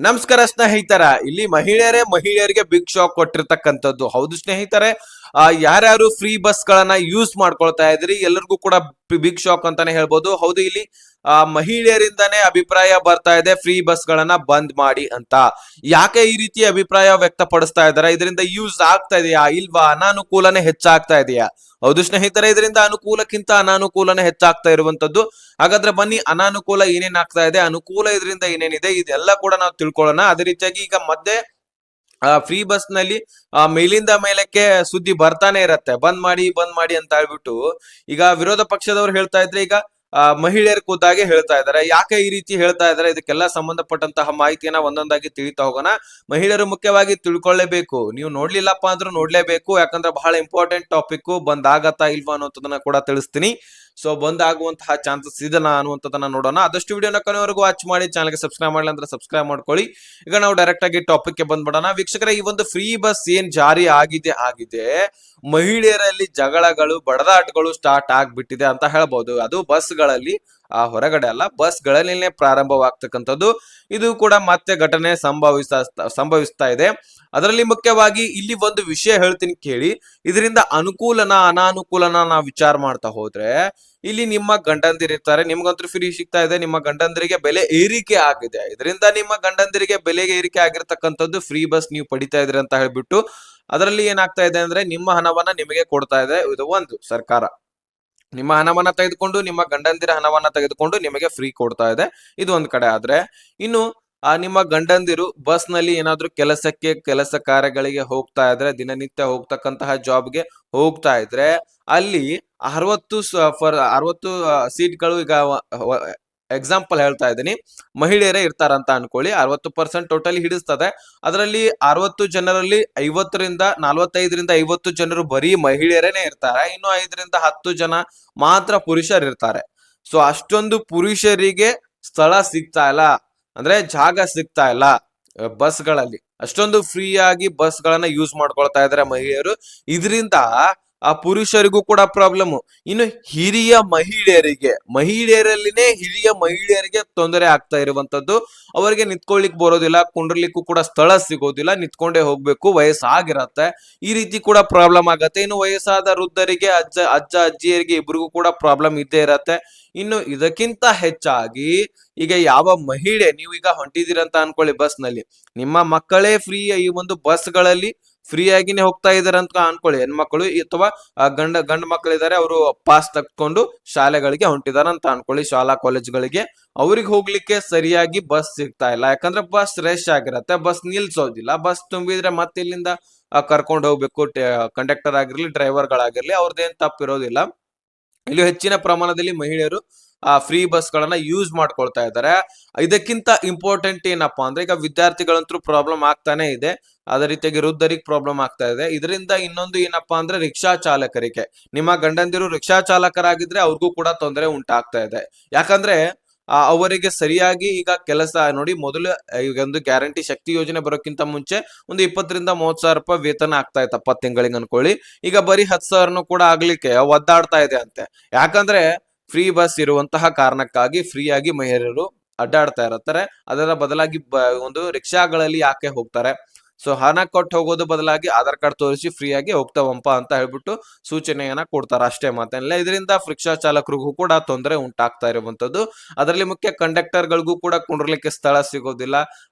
ನಮಸ್ಕಾರ ಸ್ನೇಹಿತರ. ಇಲ್ಲಿ ಮಹಿಳೆಯರಿಗೆ ಬಿಗ್ ಶಾಕ್ ಕೊಟ್ಟಿರ್ತಕ್ಕಂಥದ್ದು ಹೌದು ಸ್ನೇಹಿತರೆ. ಯಾರ್ಯಾರು ಫ್ರೀ ಬಸ್ ಗಳನ್ನ ಯೂಸ್ ಮಾಡ್ಕೊಳ್ತಾ ಇದ್ರಿ ಎಲ್ಲರಿಗೂ ಕೂಡ ಬಿಗ್ ಶಾಕ್ ಅಂತಾನೆ ಹೇಳ್ಬೋದು. ಹೌದು, ಇಲ್ಲಿ ಮಹಿಳೆಯರಿಂದಾನೇ ಅಭಿಪ್ರಾಯ ಬರ್ತಾ ಇದೆ ಫ್ರೀ ಬಸ್ ಗಳನ್ನ ಬಂದ್ ಮಾಡಿ ಅಂತ. ಯಾಕೆ ಈ ರೀತಿ ಅಭಿಪ್ರಾಯ ವ್ಯಕ್ತಪಡಿಸ್ತಾ ಇದಾರೆ? ಇದರಿಂದ ಯೂಸ್ ಆಗ್ತಾ ಇದೆಯಾ ಇಲ್ವಾ? ಅನಾನುಕೂಲನೇ ಹೆಚ್ಚಾಗ್ತಾ ಇದೆಯಾ? ಹೌದು ಸ್ನೇಹಿತರೆ, ಇದರಿಂದ ಅನುಕೂಲಕ್ಕಿಂತ ಅನಾನುಕೂಲನೇ ಹೆಚ್ಚಾಗ್ತಾ ಇರುವಂತದ್ದು. ಹಾಗಾದ್ರೆ ಬನ್ನಿ, ಅನಾನುಕೂಲ ಏನೇನ್ ಆಗ್ತಾ ಇದೆ, ಅನುಕೂಲ ಇದರಿಂದ ಏನೇನಿದೆ, ಇದೆಲ್ಲ ಕೂಡ ನಾವು ತಿಳ್ಕೊಳ್ಳೋಣ. ಅದೇ ರೀತಿಯಾಗಿ ಈಗ ಮಧ್ಯೆ ಫ್ರೀ ಬಸ್ ನಲ್ಲಿ ಮೇಲಿಂದ ಮೇಲಕ್ಕೆ ಸುದ್ದಿ ಬರ್ತಾನೆ ಇರತ್ತೆ, ಬಂದ್ ಮಾಡಿ ಅಂತ ಹೇಳ್ಬಿಟ್ಟು. ಈಗ ವಿರೋಧ ಪಕ್ಷದವ್ರು ಹೇಳ್ತಾ ಇದ್ರೆ, ಈಗ ಮಹಿಳೆಯರು ಖುದ್ದಾಗೆ ಹೇಳ್ತಾ ಇದಾರೆ. ಯಾಕೆ ಈ ರೀತಿ ಹೇಳ್ತಾ ಇದಾರೆ? ಇದಕ್ಕೆಲ್ಲ ಸಂಬಂಧಪಟ್ಟಂತಹ ಮಾಹಿತಿಯನ್ನ ಒಂದೊಂದಾಗಿ ತಿಳಿತಾ ಹೋಗೋಣ. ಮಹಿಳೆಯರು ಮುಖ್ಯವಾಗಿ ತಿಳ್ಕೊಳ್ಳೇಬೇಕು. ನೀವು ನೋಡ್ಲಿಲ್ಲಪ್ಪ ಅಂದ್ರೂ ನೋಡ್ಲೇಬೇಕು, ಯಾಕಂದ್ರೆ ಬಹಳ ಇಂಪಾರ್ಟೆಂಟ್ ಟಾಪಿಕ್. ಬಂದ್ ಆಗತ್ತಾ ಇಲ್ವಾ ಅನ್ನೋದನ್ನ ಕೂಡ ತಿಳಿಸ್ತೀನಿ. ಸೊ ಬಂದ್ ಆಗುವಂತಹ ಚಾನ್ಸಸ್ ಇದನ್ನ ಅನ್ನುವಂಥದ್ದನ್ನ ನೋಡೋಣ. ಆದಷ್ಟು ವಿಡಿಯೋನ ಕೊನೆವರೆಗೂ ವಾಚ್ ಮಾಡಿ. ಚಾನಲ್ಗೆ ಸಬ್ಸ್ಕ್ರೈಬ್ ಮಾಡಿಲ್ಲ ಅಂದ್ರೆ ಸಬ್ಸ್ಕ್ರೈಬ್ ಮಾಡ್ಕೊಳ್ಳಿ. ಈಗ ನಾವು ಡೈರೆಕ್ಟ್ ಆಗಿ ಟಾಪಿಕ್ ಗೆ ಬಂದ್ಬಿಡೋಣ. ವೀಕ್ಷಕರೇ, ಈ ಒಂದು ಫ್ರೀ ಬಸ್ ಏನ್ ಜಾರಿ ಆಗಿದೆ, ಮಹಿಳೆಯರಲ್ಲಿ ಜಗಳಗಳು, ಬಡದಾಟಗಳು ಸ್ಟಾರ್ಟ್ ಆಗ್ಬಿಟ್ಟಿದೆ ಅಂತ ಹೇಳ್ಬಹುದು. ಅದು ಬಸ್ಗಳಲ್ಲಿ, ಹೊರಗಡೆ ಅಲ್ಲ, ಬಸ್ಗಳಲ್ಲಿನೇ ಪ್ರಾರಂಭವಾಗ್ತಕ್ಕಂಥದ್ದು. ಇದು ಕೂಡ ಮತ್ತೆ ಘಟನೆ ಸಂಭವಿಸ್ತಾ ಇದೆ. ಅದರಲ್ಲಿ ಮುಖ್ಯವಾಗಿ ಇಲ್ಲಿ ಒಂದು ವಿಷಯ ಹೇಳ್ತೀನಿ ಕೇಳಿ. ಇದರಿಂದ ಅನುಕೂಲನ ಅನಾನುಕೂಲನ ನಾವು ವಿಚಾರ ಮಾಡ್ತಾ ಹೋದ್ರೆ, ಇಲ್ಲಿ ನಿಮ್ಮ ಗಂಡಂದಿರಿರ್ತಾರೆ, ನಿಮ್ಗಂತೂ ಫ್ರೀ ಸಿಗ್ತಾ ಇದೆ, ನಿಮ್ಮ ಗಂಡಂದಿರಿಗೆ ಬೆಲೆ ಏರಿಕೆ ಆಗಿದೆ. ಇದರಿಂದ ನಿಮ್ಮ ಗಂಡಂದಿರಿಗೆ ಬೆಲೆಗೆ ಏರಿಕೆ ಆಗಿರ್ತಕ್ಕಂಥದ್ದು ಫ್ರೀ ಬಸ್ ನೀವು ಪಡಿತಾ ಇದ್ರಿ ಅಂತ ಹೇಳ್ಬಿಟ್ಟು, ಅದರಲ್ಲಿ ಏನಾಗ್ತಾ ಇದೆ ಅಂದ್ರೆ ನಿಮ್ಮ ಹಣವನ್ನ ನಿಮಗೆ ಕೊಡ್ತಾ ಇದೆ ಇದು ಒಂದು ಸರ್ಕಾರ. ನಿಮ್ಮ ಹಣವನ್ನ ತೆಗೆದುಕೊಂಡು, ನಿಮ್ಮ ಗಂಡಂದಿರ ಹಣವನ್ನ ತೆಗೆದುಕೊಂಡು ನಿಮಗೆ ಫ್ರೀ ಕೊಡ್ತಾ ಇದೆ. ಇದು ಒಂದ್ ಕಡೆ ಆದ್ರೆ, ಇನ್ನು ನಿಮ್ಮ ಗಂಡಂದಿರು ಬಸ್ ನಲ್ಲಿ ಏನಾದ್ರೂ ಕೆಲಸ ಕಾರ್ಯಗಳಿಗೆ ಹೋಗ್ತಾ ಇದ್ರೆ, ದಿನನಿತ್ಯ ಹೋಗ್ತಕ್ಕಂತಹ ಜಾಬ್ಗೆ ಹೋಗ್ತಾ ಇದ್ರೆ, ಅಲ್ಲಿ 60 ಸೀಟ್ಗಳು, ಈಗ ಎಕ್ಸಾಂಪಲ್ ಹೇಳ್ತಾ ಇದ್ದೀನಿ, ಮಹಿಳೆಯರೇ ಇರ್ತಾರಂತ ಅನ್ಕೊಳ್ಳಿ. 60% ಟೋಟಲಿ ಹಿಡಿಸ್ತದೆ. ಅದರಲ್ಲಿ 60 ಜನರಲ್ಲಿ 45ರಿಂದ 50 ಜನರು ಬರೀ ಮಹಿಳೆಯರೇನೆ ಇರ್ತಾರೆ. ಇನ್ನು 5ರಿಂದ 10 ಜನ ಮಾತ್ರ ಪುರುಷರು ಇರ್ತಾರೆ. ಸೊ ಅಷ್ಟೊಂದು ಪುರುಷರಿಗೆ ಸ್ಥಳ ಸಿಗ್ತಾ ಇಲ್ಲ, ಅಂದ್ರೆ ಜಾಗ ಸಿಗ್ತಾ ಇಲ್ಲ ಬಸ್ಗಳಲ್ಲಿ. ಅಷ್ಟೊಂದು ಫ್ರೀ ಆಗಿ ಬಸ್ ಗಳನ್ನ ಯೂಸ್ ಮಾಡ್ಕೊಳ್ತಾ ಇದಾರೆ ಮಹಿಳೆಯರು. ಇದರಿಂದ ಆ ಪುರುಷರಿಗೂ ಕೂಡ ಪ್ರಾಬ್ಲಮ್. ಇನ್ನು ಮಹಿಳೆಯರಲ್ಲಿನೇ ಹಿರಿಯ ಮಹಿಳೆಯರಿಗೆ ತೊಂದರೆ ಆಗ್ತಾ ಇರುವಂತದ್ದು. ಅವರಿಗೆ ನಿಂತ್ಕೊಳ್ಳಿಕ್ ಬರೋದಿಲ್ಲ, ಕುಂಡ್ರಲಿಕ್ಕೂ ಕೂಡ ಸ್ಥಳ ಸಿಗೋದಿಲ್ಲ, ನಿಂತ್ಕೊಂಡೇ ಹೋಗ್ಬೇಕು, ವಯಸ್ಸಾಗಿರತ್ತೆ. ಈ ರೀತಿ ಕೂಡ ಪ್ರಾಬ್ಲಮ್ ಆಗತ್ತೆ. ಇನ್ನು ವಯಸ್ಸಾದ ವೃದ್ಧರಿಗೆ, ಅಜ್ಜಿಯರಿಗೆ ಇಬ್ರಿಗೂ ಕೂಡ ಪ್ರಾಬ್ಲಮ್ ಇದ್ದೇ ಇರತ್ತೆ. ಇನ್ನು ಇದಕ್ಕಿಂತ ಹೆಚ್ಚಾಗಿ, ಈಗ ಯಾವ ಮಹಿಳೆ, ನೀವು ಈಗ ಹೊಂಟಿದ್ದೀರಂತ ಅನ್ಕೊಳ್ಳಿ ಬಸ್ ನಲ್ಲಿ, ನಿಮ್ಮ ಮಕ್ಕಳೇ ಫ್ರೀ ಈ ಒಂದು ಬಸ್ ಗಳಲ್ಲಿ ಫ್ರೀ ಆಗಿನೇ ಹೋಗ್ತಾ ಇದಾರೆ ಅಂತ ಅನ್ಕೊಳ್ಳಿ. ಹೆಣ್ಮಕ್ಳು ಅಥವಾ ಗಂಡ ಮಕ್ಕಳಿದ್ದಾರೆ, ಅವರು ಪಾಸ್ ತಕ್ಕೊಂಡು ಶಾಲೆಗಳಿಗೆ ಹೊಂಟಿದಾರ ಅಂತ ಅನ್ಕೊಳ್ಳಿ, ಶಾಲಾ ಕಾಲೇಜ್ಗಳಿಗೆ. ಅವ್ರಿಗೆ ಹೋಗ್ಲಿಕ್ಕೆ ಸರಿಯಾಗಿ ಬಸ್ ಸಿಗ್ತಾ ಇಲ್ಲ, ಯಾಕಂದ್ರೆ ಬಸ್ ರಶ್ ಆಗಿರತ್ತೆ, ಬಸ್ ನಿಲ್ಸೋದಿಲ್ಲ. ಬಸ್ ತುಂಬಿದ್ರೆ ಮತ್ತೆ ಇಲ್ಲಿಂದ ಕರ್ಕೊಂಡು ಹೋಗ್ಬೇಕು. ಕಂಡಕ್ಟರ್ ಆಗಿರ್ಲಿ, ಡ್ರೈವರ್ ಗಳಾಗಿರ್ಲಿ, ಅವ್ರದ್ದೇನ್ ತಪ್ಪಿರೋದಿಲ್ಲ. ಇಲ್ಲಿ ಹೆಚ್ಚಿನ ಪ್ರಮಾಣದಲ್ಲಿ ಮಹಿಳೆಯರು ಫ್ರೀ ಬಸ್ ಗಳನ್ನ ಯೂಸ್ ಮಾಡ್ಕೊಳ್ತಾ ಇದ್ದಾರೆ. ಇದಕ್ಕಿಂತ ಇಂಪಾರ್ಟೆಂಟ್ ಏನಪ್ಪಾ ಅಂದ್ರೆ, ಈಗ ವಿದ್ಯಾರ್ಥಿಗಳಂತೂ ಪ್ರಾಬ್ಲಮ್ ಆಗ್ತಾನೆ ಇದೆ, ಅದೇ ರೀತಿಯಾಗಿ ವೃದ್ಧರಿಗೆ ಪ್ರಾಬ್ಲಮ್ ಆಗ್ತಾ ಇದೆ. ಇದರಿಂದ ಇನ್ನೊಂದು ಏನಪ್ಪಾ ಅಂದ್ರೆ, ರಿಕ್ಷಾ ಚಾಲಕರಿಗೆ, ನಿಮ್ಮ ಗಂಡಂದಿರು ರಿಕ್ಷಾ ಚಾಲಕರಾಗಿದ್ರೆ ಅವ್ರಿಗೂ ಕೂಡ ತೊಂದರೆ ಉಂಟಾಗ್ತಾ ಇದೆ. ಯಾಕಂದ್ರೆ ಅವರಿಗೆ ಸರಿಯಾಗಿ ಈಗ ಕೆಲಸ ನೋಡಿ, ಮೊದಲು ಈಗ ಒಂದು ಗ್ಯಾರಂಟಿ ಶಕ್ತಿ ಯೋಜನೆ ಬರೋಕ್ಕಿಂತ ಮುಂಚೆ ಒಂದು 20ರಿಂದ 30,000 ರೂಪಾಯಿ ವೇತನ ಆಗ್ತಾ ಇತ್ತಪ್ಪ ತಿಂಗಳಿಗೆ ಅನ್ಕೊಳ್ಳಿ. ಈಗ ಬರೀ 10,000 ಕೂಡ ಆಗ್ಲಿಕ್ಕೆ ಒದ್ದಾಡ್ತಾ ಇದೆ ಅಂತೆ. ಯಾಕಂದ್ರೆ ಫ್ರೀ ಬಸ್ ಇರುವಂತಹ ಕಾರಣಕ್ಕಾಗಿ ಫ್ರೀ ಆಗಿ ಮಹಿಳೆಯರು ಅಡ್ಡಾಡ್ತಾ ಇರ್ತಾರೆ. ಅದರ ಬದಲಾಗಿ ಒಂದು ರಿಕ್ಷಾಗಳಲ್ಲಿ ಯಾಕೆ ಹೋಗ್ತಾರೆ? ಸೊ ಹಣ ಕೊಟ್ಟು ಹೋಗೋದು ಬದಲಾಗಿ ಆಧಾರ್ ಕಾರ್ಡ್ ತೋರಿಸಿ ಫ್ರೀ ಆಗಿ ಹೋಗ್ತಾವಂಪ ಅಂತ ಹೇಳ್ಬಿಟ್ಟು ಸೂಚನೆಯನ್ನ ಕೊಡ್ತಾರ, ಅಷ್ಟೇ ಮಾತೇನಿಲ್ಲ. ಇದರಿಂದ ರಿಕ್ಷಾ ಚಾಲಕರಿಗೂ ಕೂಡ ತೊಂದರೆ ಉಂಟಾಗ್ತಾ ಇರುವಂತದ್ದು. ಅದರಲ್ಲಿ ಮುಖ್ಯ ಕಂಡಕ್ಟರ್ ಗಳಿಗೂ ಕೂಡ ಕುಂಡ್ರಲಿಕ್ಕೆ ಸ್ಥಳ ಸಿಗೋದಿಲ್ಲ.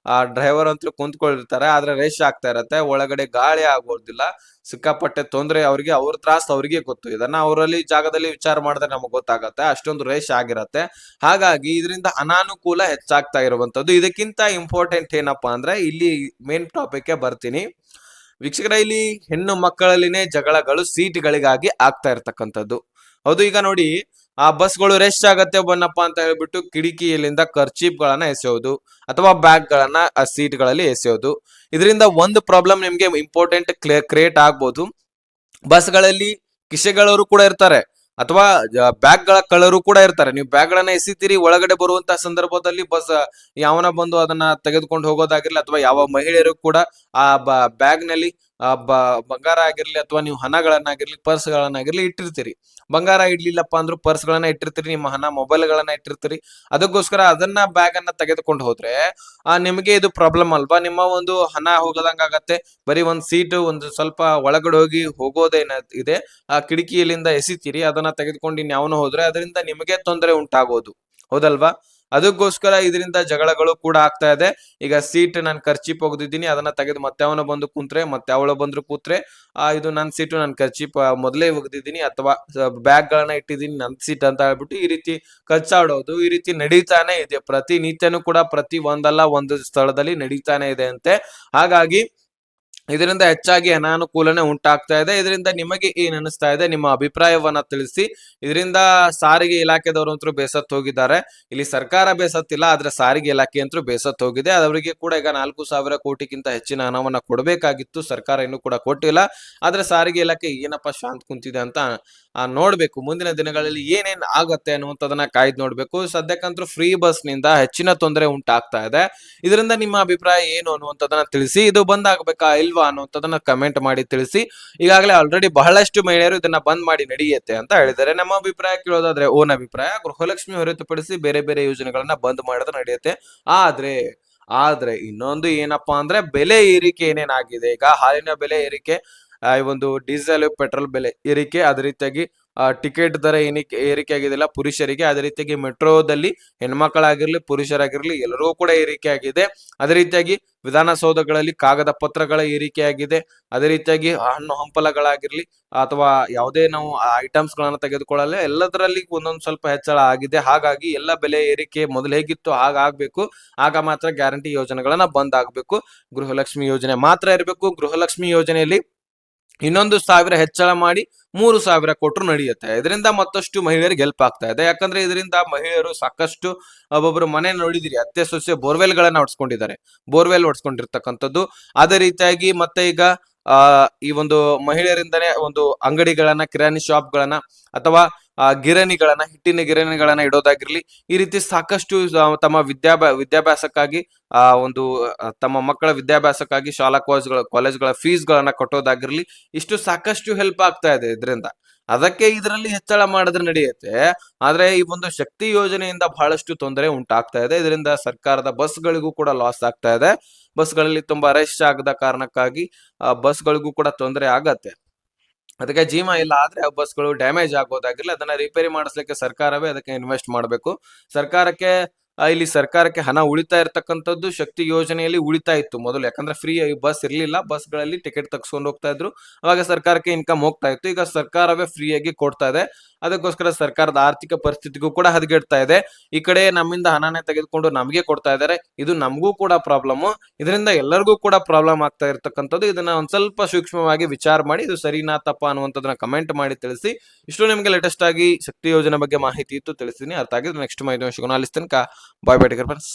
ಡ್ರೈವರ್ ಅಂತೂ ಕುಂತ್ಕೊಂಡಿರ್ತಾರೆ, ಆದ್ರೆ ರೇಷ್ ಆಗ್ತಾ ಇರತ್ತೆ, ಒಳಗಡೆ ಗಾಳಿ ಆಗೋದಿಲ್ಲ, ಸಿಕ್ಕಾಪಟ್ಟೆ ತೊಂದರೆ ಅವ್ರಿಗೆ. ಅವ್ರ ತ್ರಾಸ್ ಅವ್ರಿಗೆ ಗೊತ್ತು. ಇದನ್ನ ಅವರಲ್ಲಿ ಜಾಗದಲ್ಲಿ ವಿಚಾರ ಮಾಡಿದ್ರೆ ನಮಗ್ ಗೊತ್ತಾಗತ್ತೆ, ಅಷ್ಟೊಂದು ರೇಷ್ ಆಗಿರತ್ತೆ. ಹಾಗಾಗಿ ಇದರಿಂದ ಅನಾನುಕೂಲ ಹೆಚ್ಚಾಗ್ತಾ ಇರುವಂತದ್ದು. ಇದಕ್ಕಿಂತ ಇಂಪಾರ್ಟೆಂಟ್ ಏನಪ್ಪಾ ಅಂದ್ರೆ, ಇಲ್ಲಿ ಮೇನ್ ಟಾಪಿಕ್ ಬರ್ತೀನಿ ವೀಕ್ಷಕರ. ಇಲ್ಲಿ ಹೆಣ್ಣು ಮಕ್ಕಳಲ್ಲಿನೇ ಜಗಳಗಳು ಸೀಟ್ಗಳಿಗಾಗಿ ಆಗ್ತಾ ಇರ್ತಕ್ಕಂಥದ್ದು. ಹೌದು, ಈಗ ನೋಡಿ, ಆ ಬಸ್ಗಳು ರೆಶ್ ಆಗತ್ತೆ ಬನ್ನಪ್ಪ ಅಂತ ಹೇಳ್ಬಿಟ್ಟು ಕಿಟಕಿಯಲ್ಲಿಂದ ಕರ್ಚೀಪ್ ಗಳನ್ನ ಎಸೆಯೋದು, ಅಥವಾ ಬ್ಯಾಗ್ ಗಳನ್ನ ಆ ಸೀಟ್ ಗಳಲ್ಲಿ ಎಸೆಯೋದು. ಇದರಿಂದ ಒಂದು ಪ್ರಾಬ್ಲಮ್ ನಿಮ್ಗೆ ಇಂಪಾರ್ಟೆಂಟ್ ಕ್ರಿಯೇಟ್ ಆಗ್ಬೋದು. ಬಸ್ಗಳಲ್ಲಿ ಕಿಸೆಗಳವರು ಕೂಡ ಇರ್ತಾರೆ, ಅಥವಾ ಬ್ಯಾಗ್ ಗಳ ಕಳ್ಳರು ಕೂಡ ಇರ್ತಾರೆ. ನೀವು ಬ್ಯಾಗ್ ಗಳನ್ನ ಎಸಿತೀರಿ, ಒಳಗಡೆ ಬರುವಂತಹ ಸಂದರ್ಭದಲ್ಲಿ ಬಸ್ ಯಾವನ ಬಂದು ಅದನ್ನ ತೆಗೆದುಕೊಂಡು ಹೋಗೋದಾಗಿರ್ಲಿ, ಅಥವಾ ಯಾವ ಮಹಿಳೆಯರು ಕೂಡ ಆ ಬ್ಯಾಗ್ ನಲ್ಲಿ ಬಂಗಾರ ಆಗಿರ್ಲಿ, ಅಥವಾ ನೀವು ಹಣಗಳನ್ನಾಗಿರ್ಲಿ, ಪರ್ಸ್ ಗಳನ್ನಾಗಿರ್ಲಿ ಇಟ್ಟಿರ್ತೀರಿ. ಬಂಗಾರ ಇಡ್ಲಿಲ್ಲಪ್ಪ ಅಂದ್ರೂ ಪರ್ಸ್ ಗಳನ್ನ ಇಟ್ಟಿರ್ತೀರಿ, ನಿಮ್ಮ ಹಣ ಮೊಬೈಲ್ ಗಳನ್ನ ಇಟ್ಟಿರ್ತೀರಿ. ಅದಕ್ಕೋಸ್ಕರ ಅದನ್ನ ಬ್ಯಾಗ್ ಅನ್ನ ತೆಗೆದುಕೊಂಡು ಹೋದ್ರೆ ನಿಮಗೆ ಇದು ಪ್ರಾಬ್ಲಮ್ ಅಲ್ವಾ? ನಿಮ್ಮ ಒಂದು ಹಣ ಹೋಗದಂಗ ಆಗತ್ತೆ. ಬರೀ ಒಂದ್ ಸೀಟ್ ಒಂದು ಸ್ವಲ್ಪ ಒಳಗಡೆ ಹೋಗೋದೇನ ಇದೆ, ಆ ಕಿಟಕಿಯಲ್ಲಿಂದ ಎಸಿತೀರಿ, ಅದನ್ನ ತೆಗೆದುಕೊಂಡು ಇನ್ಯಾವನು ಹೋದ್ರೆ ಅದರಿಂದ ನಿಮಗೆ ತೊಂದರೆ ಉಂಟಾಗೋದು, ಹೌದಲ್ವಾ? ಅದಕ್ಕೋಸ್ಕರ ಇದರಿಂದ ಜಗಳಗಳು ಕೂಡ ಆಗ್ತಾ ಇದೆ. ಈಗ ಸೀಟ್ ನಾನು ಖರ್ಚೀಪ್ ಒಗ್ದಿದ್ದೀನಿ, ಅದನ್ನ ತೆಗೆದು ಮತ್ತೆ ಅವನು ಬಂದು ಕುಂತ್ರೆ, ಮತ್ತೆ ಅವಳು ಬಂದ್ರು ಕೂತ್ರೆ, ಇದು ನನ್ ಸೀಟು, ನನ್ ಖರ್ಚೀಪ್ ಮೊದಲೇ ಒಗ್ದಿದ್ದೀನಿ, ಅಥವಾ ಬ್ಯಾಗ್ ಗಳನ್ನ ಇಟ್ಟಿದ್ದೀನಿ, ನನ್ ಸೀಟ್ ಅಂತ ಹೇಳ್ಬಿಟ್ಟು ಈ ರೀತಿ ಕಚ್ಚಾಡೋದು ಈ ರೀತಿ ನಡೀತಾನೆ ಇದೆ. ಪ್ರತಿನಿತ್ಯನೂ ಕೂಡ ಪ್ರತಿ ಒಂದಲ್ಲ ಒಂದು ಸ್ಥಳದಲ್ಲಿ ನಡೀತಾನೆ ಇದೆ ಅಂತೆ. ಹಾಗಾಗಿ ಇದರಿಂದ ಹೆಚ್ಚಾಗಿ ಅನಾನುಕೂಲನೆ ಉಂಟಾಗ್ತಾ ಇದೆ. ಇದರಿಂದ ನಿಮಗೆ ಏನ್ ಅನಿಸ್ತಾ ಇದೆ? ನಿಮ್ಮ ಅಭಿಪ್ರಾಯವನ್ನ ತಿಳಿಸಿ. ಇದರಿಂದ ಸಾರಿಗೆ ಇಲಾಖೆದವರು ಅಂತೂ ಬೇಸತ್ತು ಹೋಗಿದ್ದಾರೆ. ಇಲ್ಲಿ ಸರ್ಕಾರ ಬೇಸತ್ತಿಲ್ಲ, ಆದ್ರೆ ಸಾರಿಗೆ ಇಲಾಖೆ ಅಂತೂ ಬೇಸತ್ತು ಹೋಗಿದೆ. ಅವರಿಗೆ ಕೂಡ ಈಗ 4,000 ಕೋಟಿಗಿಂತ ಹೆಚ್ಚಿನ ಹಣವನ್ನ ಕೊಡಬೇಕಾಗಿತ್ತು, ಸರ್ಕಾರ ಇನ್ನೂ ಕೂಡ ಕೊಟ್ಟಿಲ್ಲ. ಆದ್ರೆ ಸಾರಿಗೆ ಇಲಾಖೆ ಏನಪ್ಪಾ ಶಾಂತ್ ಕುಂತಿದೆ ಅಂತ ನೋಡ್ಬೇಕು. ಮುಂದಿನ ದಿನಗಳಲ್ಲಿ ಏನೇನ್ ಆಗತ್ತೆ ಅನ್ನುವಂಥದನ್ನ ಕಾಯ್ದು ನೋಡ್ಬೇಕು. ಸದ್ಯಕ್ಕಂತೂ ಫ್ರೀ ಬಸ್ ನಿಂದ ಹೆಚ್ಚಿನ ತೊಂದರೆ ಉಂಟಾಗ್ತಾ ಇದೆ. ಇದರಿಂದ ನಿಮ್ಮ ಅಭಿಪ್ರಾಯ ಏನು ಅನ್ನುವಂಥದ್ದನ್ನ ತಿಳಿಸಿ. ಇದು ಬಂದ್ ಆಗ್ಬೇಕಾ ಇಲ್ವಾ ಅನ್ನುವಂಥದ್ದನ್ನ ಕಮೆಂಟ್ ಮಾಡಿ ತಿಳಿಸಿ. ಈಗಾಗಲೇ ಆಲ್ರೆಡಿ ಬಹಳಷ್ಟು ಮಹಿಳೆಯರು ಇದನ್ನ ಬಂದ್ ಮಾಡಿ ನಡೆಯುತ್ತೆ ಅಂತ ಹೇಳಿದ್ದಾರೆ. ನಮ್ಮ ಅಭಿಪ್ರಾಯ ಕೇಳೋದಾದ್ರೆ ಓನ್ ಅಭಿಪ್ರಾಯ, ಗೃಹಲಕ್ಷ್ಮಿ ಹೊರತುಪಡಿಸಿ ಬೇರೆ ಬೇರೆ ಯೋಜನೆಗಳನ್ನ ಬಂದ್ ಮಾಡಿದ್ರೆ ನಡೆಯುತ್ತೆ. ಆದ್ರೆ ಆದ್ರೆ ಇನ್ನೊಂದು ಏನಪ್ಪಾ ಅಂದ್ರೆ ಬೆಲೆ ಏರಿಕೆ ಏನೇನಾಗಿದೆ, ಈಗ ಹಾಲಿನ ಬೆಲೆ ಏರಿಕೆ, ಈ ಒಂದು ಡೀಸೆಲ್ ಪೆಟ್ರೋಲ್ ಬೆಲೆ ಏರಿಕೆ, ಅದೇ ರೀತಿಯಾಗಿ ಟಿಕೆಟ್ ದರ ಏರಿಕೆ ಆಗಿದೆಯಲ್ಲ ಪುರುಷರಿಗೆ, ಅದೇ ರೀತಿಯಾಗಿ ಮೆಟ್ರೋದಲ್ಲಿ ಹೆಣ್ಮಕ್ಳಾಗಿರ್ಲಿ ಪುರುಷರಾಗಿರ್ಲಿ ಎಲ್ಲರಿಗೂ ಕೂಡ ಏರಿಕೆ ಆಗಿದೆ. ಅದೇ ರೀತಿಯಾಗಿ ವಿಧಾನಸೌಧಗಳಲ್ಲಿ ಕಾಗದ ಪತ್ರಗಳ ಏರಿಕೆ ಆಗಿದೆ. ಅದೇ ರೀತಿಯಾಗಿ ಹಣ್ಣು ಹಂಪಲಗಳಾಗಿರ್ಲಿ ಅಥವಾ ಯಾವುದೇ ನಾವು ಐಟಮ್ಸ್ ಗಳನ್ನ ತೆಗೆದುಕೊಳ್ಳಲ್ಲ, ಎಲ್ಲದರಲ್ಲಿ ಒಂದೊಂದು ಸ್ವಲ್ಪ ಹೆಚ್ಚಳ ಆಗಿದೆ. ಹಾಗಾಗಿ ಎಲ್ಲ ಬೆಲೆ ಏರಿಕೆ ಮೊದಲು ಹೇಗಿತ್ತು ಹಾಗಾಗ್ಬೇಕು. ಆಗ ಮಾತ್ರ ಗ್ಯಾರಂಟಿ ಯೋಜನೆಗಳನ್ನ ಬಂದ್ ಆಗ್ಬೇಕು. ಗೃಹಲಕ್ಷ್ಮಿ ಯೋಜನೆ ಮಾತ್ರ ಇರಬೇಕು. ಗೃಹಲಕ್ಷ್ಮಿ ಯೋಜನೆಯಲ್ಲಿ ಇನ್ನೊಂದು 1,000 ಹೆಚ್ಚಳ ಮಾಡಿ 3,000 ಕೊಟ್ಟರು ನಡೆಯುತ್ತೆ. ಇದರಿಂದ ಮತ್ತಷ್ಟು ಮಹಿಳೆಯರಿಗೆ ಹೆಲ್ಪ್ ಆಗ್ತಾ ಇದೆ. ಯಾಕಂದ್ರೆ ಇದರಿಂದ ಮಹಿಳೆಯರು ಸಾಕಷ್ಟು, ಒಬ್ಬೊಬ್ರು ಮನೆ ನೋಡಿದಿರಿ, ಅತ್ತೆ ಸೊಸೆ ಬೋರ್ವೆಲ್ ಗಳನ್ನ ಹೊಡ್ಸ್ಕೊಂಡಿದ್ದಾರೆ, ಬೋರ್ವೆಲ್ ಹೊಡ್ಸ್ಕೊಂಡಿರ್ತಕ್ಕಂಥದ್ದು. ಅದೇ ರೀತಿಯಾಗಿ ಮತ್ತೆ ಈಗ ಈ ಒಂದು ಮಹಿಳೆಯರಿಂದನೇ ಒಂದು ಅಂಗಡಿಗಳನ್ನ, ಕಿರಾಣಿ ಶಾಪ್ ಗಳನ್ನ ಅಥವಾ ಗಿರಣಿಗಳನ್ನ, ಹಿಟ್ಟಿನ ಗಿರಣಿಗಳನ್ನ ಇಡೋದಾಗಿರ್ಲಿ, ಈ ರೀತಿ ಸಾಕಷ್ಟು ತಮ್ಮ ವಿದ್ಯಾಭ್ಯಾಸಕ್ಕಾಗಿ ಒಂದು ತಮ್ಮ ಮಕ್ಕಳ ವಿದ್ಯಾಭ್ಯಾಸಕ್ಕಾಗಿ ಶಾಲಾ ಕಾಲೇಜ್ಗಳ ಫೀಸ್ ಗಳನ್ನ ಕಟ್ಟೋದಾಗಿರ್ಲಿ, ಇಷ್ಟು ಸಾಕಷ್ಟು ಹೆಲ್ಪ್ ಆಗ್ತಾ ಇದೆ ಇದರಿಂದ. ಅದಕ್ಕೆ ಇದರಲ್ಲಿ ಹೆಚ್ಚಳ ಮಾಡಿದ್ರೆ ನಡೆಯುತ್ತೆ. ಆದ್ರೆ ಈ ಒಂದು ಶಕ್ತಿ ಯೋಜನೆಯಿಂದ ಬಹಳಷ್ಟು ತೊಂದರೆ ಉಂಟಾಗ್ತಾ ಇದೆ. ಇದರಿಂದ ಸರ್ಕಾರದ ಬಸ್ಗಳಿಗೂ ಕೂಡ ಲಾಸ್ ಆಗ್ತಾ ಇದೆ. ಬಸ್ಗಳಲ್ಲಿ ತುಂಬಾ ರಶ್ ಆಗದ ಕಾರಣಕ್ಕಾಗಿ ಬಸ್ಗಳಿಗೂ ಕೂಡ ತೊಂದರೆ ಆಗತ್ತೆ. ಅದಕ್ಕೆ ಜೀವ ಇಲ್ಲ ಆದ್ರೆ ಆ ಬಸ್ಗಳು ಡ್ಯಾಮೇಜ್ ಆಗೋದಾಗಿರ್ಲಿ, ಅದನ್ನ ರಿಪೇರಿ ಮಾಡಿಸ್ಲಿಕ್ಕೆ ಸರ್ಕಾರವೇ ಅದಕ್ಕೆ ಇನ್ವೆಸ್ಟ್ ಮಾಡಬೇಕು. ಸರ್ಕಾರಕ್ಕೆ ಇಲ್ಲಿ ಸರ್ಕಾರಕ್ಕೆ ಹಣ ಉಳಿತಾ ಇರ್ತಕ್ಕಂಥದ್ದು ಶಕ್ತಿ ಯೋಜನೆಯಲ್ಲಿ ಉಳಿತಾ ಇತ್ತು ಮೊದಲು. ಯಾಕಂದ್ರೆ ಫ್ರೀ ಬಸ್ ಇರ್ಲಿಲ್ಲ, ಬಸ್ಗಳಲ್ಲಿ ಟಿಕೆಟ್ ತಗ್ಸ್ಕೊಂಡು ಹೋಗ್ತಾ ಇದ್ರು, ಅವಾಗ ಸರ್ಕಾರಕ್ಕೆ ಇನ್ಕಮ್ ಹೋಗ್ತಾ ಇತ್ತು. ಈಗ ಸರ್ಕಾರವೇ ಫ್ರೀ ಆಗಿ ಕೊಡ್ತಾ ಇದೆ. ಅದಕ್ಕೋಸ್ಕರ ಸರ್ಕಾರದ ಆರ್ಥಿಕ ಪರಿಸ್ಥಿತಿಗೂ ಕೂಡ ಹದಗೆಡ್ತಾ ಇದೆ. ಈ ಕಡೆ ನಮ್ಮಿಂದ ಹಣನೇ ತೆಗೆದುಕೊಂಡು ನಮಗೆ ಕೊಡ್ತಾ ಇದ್ದಾರೆ, ಇದು ನಮಗೂ ಕೂಡ ಪ್ರಾಬ್ಲಮ್. ಇದರಿಂದ ಎಲ್ಲರಿಗೂ ಕೂಡ ಪ್ರಾಬ್ಲಮ್ ಆಗ್ತಾ ಇರ್ತಕ್ಕಂಥದ್ದು. ಇದನ್ನ ಒಂದ್ ಸ್ವಲ್ಪ ಸೂಕ್ಷ್ಮವಾಗಿ ವಿಚಾರ ಮಾಡಿ ಇದು ಸರಿನಾ ತಪ್ಪಾ ಅನ್ನುವಂಥದ್ದನ್ನ ಕಮೆಂಟ್ ಮಾಡಿ ತಿಳಿಸಿ. ಇಷ್ಟು ನಿಮಗೆ ಲೇಟೆಸ್ಟ್ ಆಗಿ ಶಕ್ತಿ ಯೋಜನೆ ಬಗ್ಗೆ ಮಾಹಿತಿ ಇತ್ತು ತಿಳಿಸ್ತೀನಿ. ಅರ್ಥ ಆಗಿದ್ರೆ ನೆಕ್ಸ್ಟ್ ಮಾಹಿತಿ ಸಿಗೋಣ. ಅಲ್ಲಿ ತನಕ ಬಾಯ್ ಬಾಯ್, ಟೇಕ್ ಕೇರ್ ಫ್ರೆಂಡ್ಸ್.